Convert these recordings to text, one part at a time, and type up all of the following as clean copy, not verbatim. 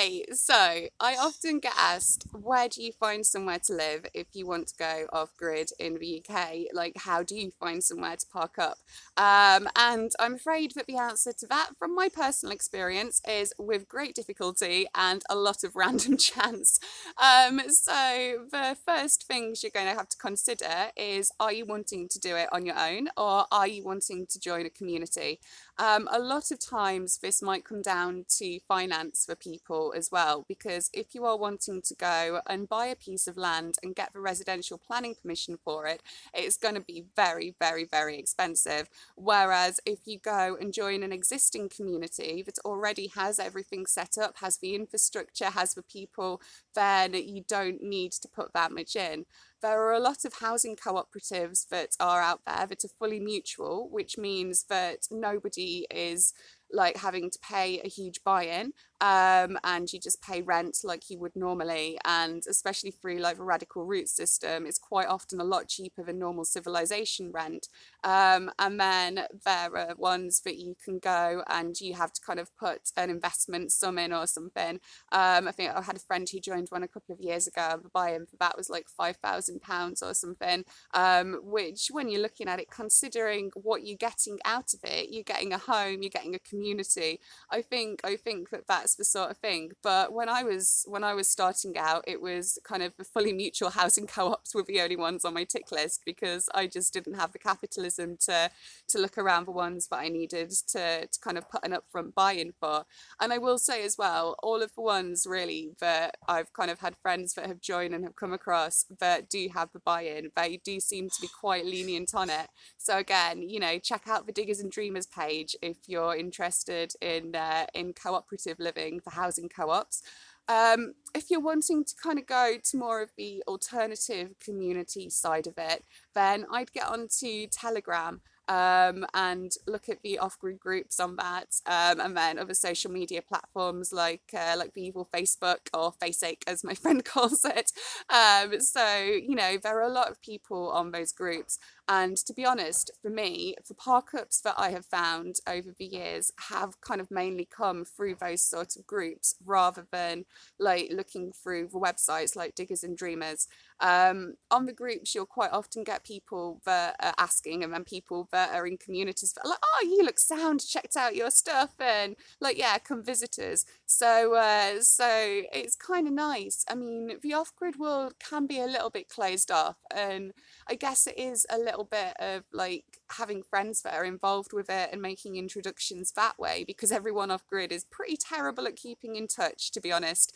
Okay, so I often get asked, where do you find somewhere to live if you want to go off grid in the UK? Like, how do you find somewhere to park up? And I'm afraid that the answer to that, from my personal experience, is with great difficulty and a lot of random chance. So the first things you're going to have to consider is, are you wanting to do it on your own, or are you wanting to join a community? A lot of times this might come down to finance for people as well, because if you are wanting to go and buy a piece of land and get the residential planning permission for it, it's going to be very, very, very expensive. Whereas if you go and join an existing community that already has everything set up, has the infrastructure, has the people, then you don't need to put that much in. There are a lot of housing cooperatives that are out there that are fully mutual, which means that nobody is like having to pay a huge buy-in, and you just pay rent like you would normally. And especially through like the radical root system, it's quite often a lot cheaper than normal civilization rent. And then there are ones that you can go and you have to kind of put an investment sum in or something. I think I had a friend who joined one a couple of years ago. The buy-in for that was like £5,000 or something, which, when you're looking at it, considering what you're getting out of it, you're getting a home, you're getting a community. I think that that's the sort of thing. But when I was starting out, it was kind of the fully mutual housing co-ops were the only ones on my tick list, because I just didn't have the capitalism to look around the ones that I needed to kind of put an upfront buy-in for. And I will say as well, all of the ones really that I've kind of had friends that have joined and have come across that do have the buy-in, they do seem to be quite lenient on it. So again, check out the Diggers and Dreamers page if you're interested in cooperative living for housing co-ops. If you're wanting to kind of go to more of the alternative community side of it, then I'd get onto Telegram, and look at the off-grid groups on that, and then other social media platforms like the evil Facebook, or Faceache as my friend calls it. So there are a lot of people on those groups, and to be honest, for me, the park-ups that I have found over the years have kind of mainly come through those sort of groups, rather than like looking through the websites like Diggers and Dreamers. On the groups, you'll quite often get people that are asking, and then people that are in communities that are like, oh, you look sound, checked out your stuff, and like, yeah, come visitors. So it's kind of nice. I mean, the off-grid world can be a little bit closed off, and I guess it is a little bit of like having friends that are involved with it and making introductions that way, because everyone off grid is pretty terrible at keeping in touch, to be honest.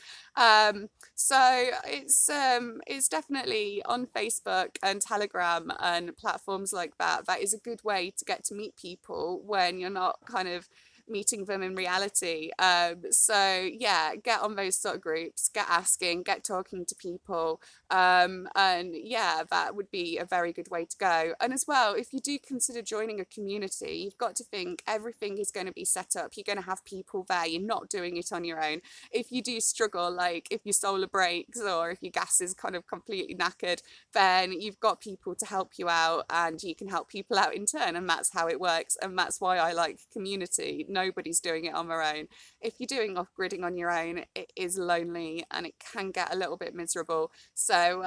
So it's definitely on Facebook and Telegram and platforms like that. That is a good way to get to meet people when you're not kind of meeting them in reality. So yeah, get on those sort of groups, get asking, get talking to people, and yeah, that would be a very good way to go. And as well, if you do consider joining a community, you've got to think everything is going to be set up. You're going to have people there. You're not doing it on your own. If you do struggle, like if your solar breaks or if your gas is kind of completely knackered, then you've got people to help you out, and you can help people out in turn. And that's how it works. And that's why I like community. Nobody's doing it on their own. If you're doing off-gridding on your own, it is lonely and it can get a little bit miserable. So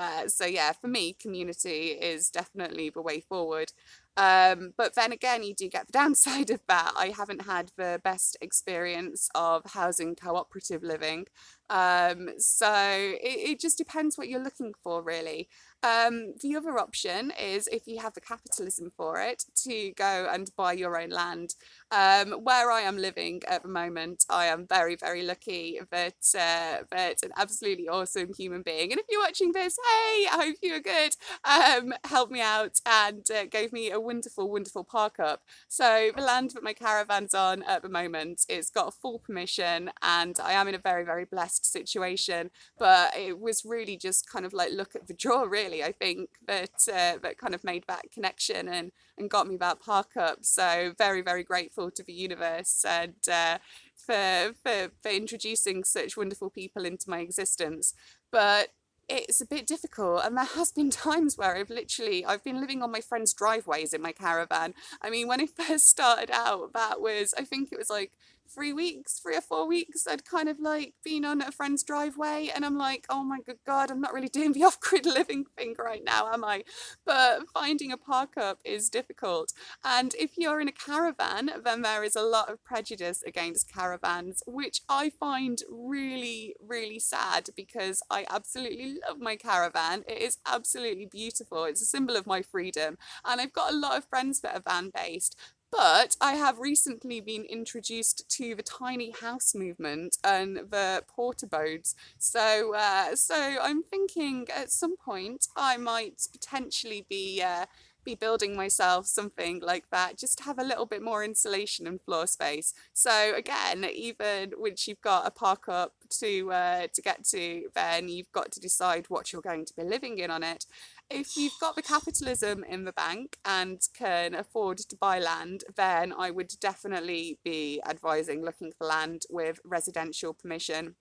yeah, for me, community is definitely the way forward. But then again, you do get the downside of that. I haven't had the best experience of housing cooperative living. So it just depends what you're looking for, really. The other option is, if you have the capitalism for it, to go and buy your own land. Where I am living at the moment, I am very, very lucky that an absolutely awesome human being, and if you're watching this, hey, I hope you're good, helped me out and gave me a wonderful, wonderful park up. So the land that my caravan's on at the moment, it's got full permission, and I am in a very, very blessed situation. But it was really just kind of like look at the draw, really. I think that kind of made that connection and got me that park up. So very, very grateful to the universe, and for introducing such wonderful people into my existence. But it's a bit difficult, and there has been times where I've been living on my friends' driveways in my caravan. I mean, when I first started out, that was, I think it was like 3 weeks, 3 or 4 weeks, I'd kind of like been on a friend's driveway, and I'm like, oh my good God, I'm not really doing the off-grid living thing right now, am I? But finding a park up is difficult. And if you're in a caravan, then there is a lot of prejudice against caravans, which I find really, really sad, because I absolutely love my caravan. It is absolutely beautiful. It's a symbol of my freedom. And I've got a lot of friends that are van based. But I have recently been introduced to the tiny house movement and the porta boats. So I'm thinking at some point I might potentially be building myself something like that, just to have a little bit more insulation and floor space. So again, even once you've got a park up to get to, then you've got to decide what you're going to be living in on it. If you've got the capitalism in the bank and can afford to buy land, then I would definitely be advising looking for land with residential permission.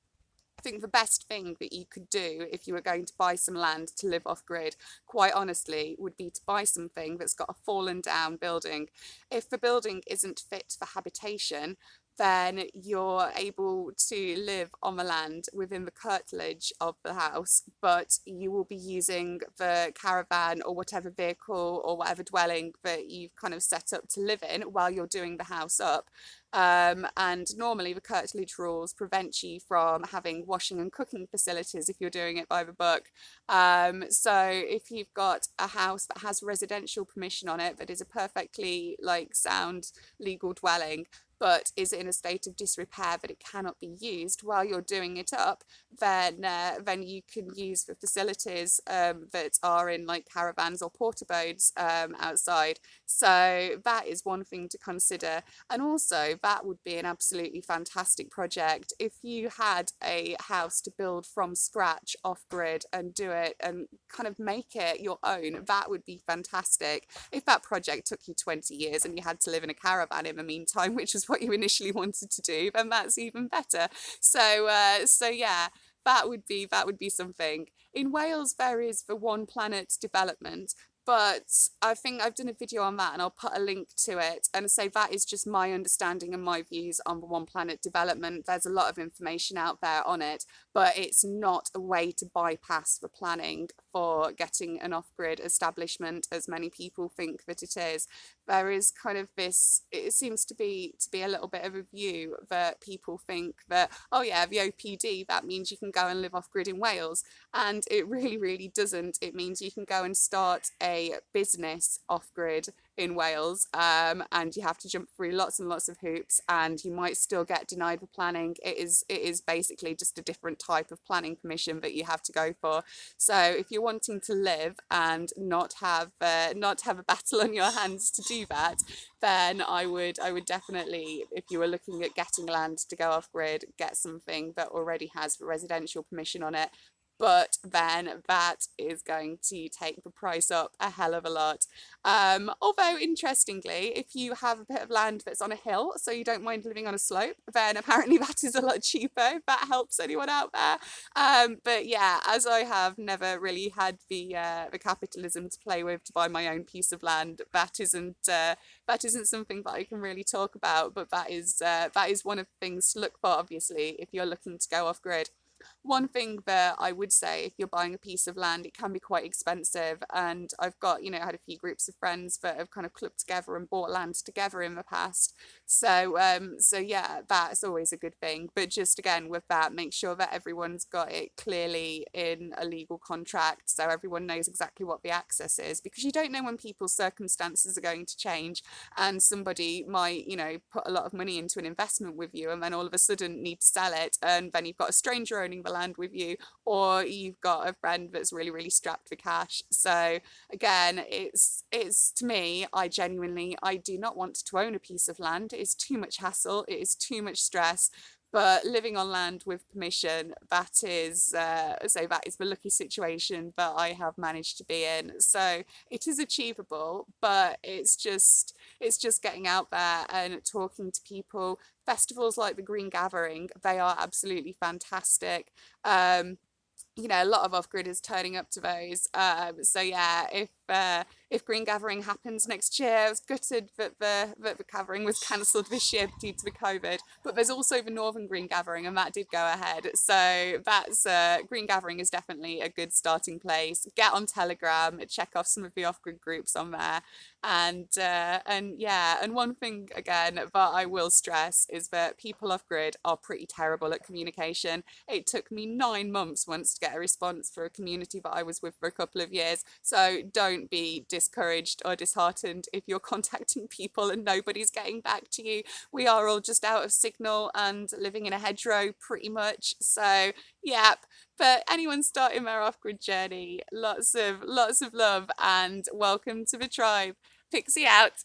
I think the best thing that you could do if you were going to buy some land to live off grid, quite honestly, would be to buy something that's got a fallen down building. If the building isn't fit for habitation, then you're able to live on the land within the curtilage of the house, but you will be using the caravan or whatever vehicle or whatever dwelling that you've kind of set up to live in while you're doing the house up. And normally the curtilage rules prevent you from having washing and cooking facilities if you're doing it by the book. So if you've got a house that has residential permission on it, that is a perfectly like sound legal dwelling, but is in a state of disrepair that it cannot be used while you're doing it up, then you can use the facilities that are in like caravans or porta boats outside. So that is one thing to consider. And also, that would be an absolutely fantastic project if you had a house to build from scratch off grid and do it and kind of make it your own. That would be fantastic. If that project took you 20 years and you had to live in a caravan in the meantime, which is what you initially wanted to do, then that's even better. So yeah, that would be something. In Wales, there is the One Planet development, but I think I've done a video on that and I'll put a link to it and say that is just my understanding and my views on the One Planet development. There's a lot of information out there on it, but it's not a way to bypass the planning for getting an off-grid establishment as many people think that it is. There is kind of this, it seems to be a little bit of a view that people think that, oh yeah, the OPD, that means you can go and live off-grid in Wales. And it really, really doesn't. It means you can go and start a business off-grid in Wales, and you have to jump through lots and lots of hoops, and you might still get denied the planning. It is basically just a different type of planning permission that you have to go for. So if you're wanting to live and not have a battle on your hands to do that, then I would definitely, if you were looking at getting land to go off grid, get something that already has the residential permission on it. But then that is going to take the price up a hell of a lot. Although, interestingly, if you have a bit of land that's on a hill, so you don't mind living on a slope, then apparently that is a lot cheaper, if that helps anyone out there. But yeah, as I have never really had the capitalism to play with to buy my own piece of land, that isn't something that I can really talk about. But that is one of the things to look for, obviously, if you're looking to go off grid. One thing that I would say, if you're buying a piece of land, it can be quite expensive. And I've got, had a few groups of friends that have kind of clubbed together and bought land together in the past. So yeah, that's always a good thing. But just again, with that, make sure that everyone's got it clearly in a legal contract, so everyone knows exactly what the access is, because you don't know when people's circumstances are going to change, and somebody might, put a lot of money into an investment with you, and then all of a sudden need to sell it, and then you've got a stranger owning the land with you, or you've got a friend that's really, really strapped for cash. So again, it's to me, I do not want to own a piece of land. It is too much hassle. It is too much stress. But living on land with permission, that is the lucky situation that I have managed to be in. So it is achievable, but it's just getting out there and talking to people. Festivals like the Green Gathering, they are absolutely fantastic. A lot of off-gridders turning up to those. So yeah, if Green Gathering happens next year. I was gutted that the gathering was cancelled this year due to the COVID. But there's also the Northern Green Gathering, and that did go ahead. So that's Green Gathering is definitely a good starting place. Get on Telegram, check off some of the off-grid groups on there, and yeah. And one thing again that I will stress is that people off grid are pretty terrible at communication. It took me 9 months once to get a response for a community that I was with for a couple of years. So don't be discouraged or disheartened if you're contacting people and nobody's getting back to you. We are all just out of signal and living in a hedgerow pretty much. So yep. But anyone starting their off-grid journey, lots of love and welcome to the tribe. Pixie out.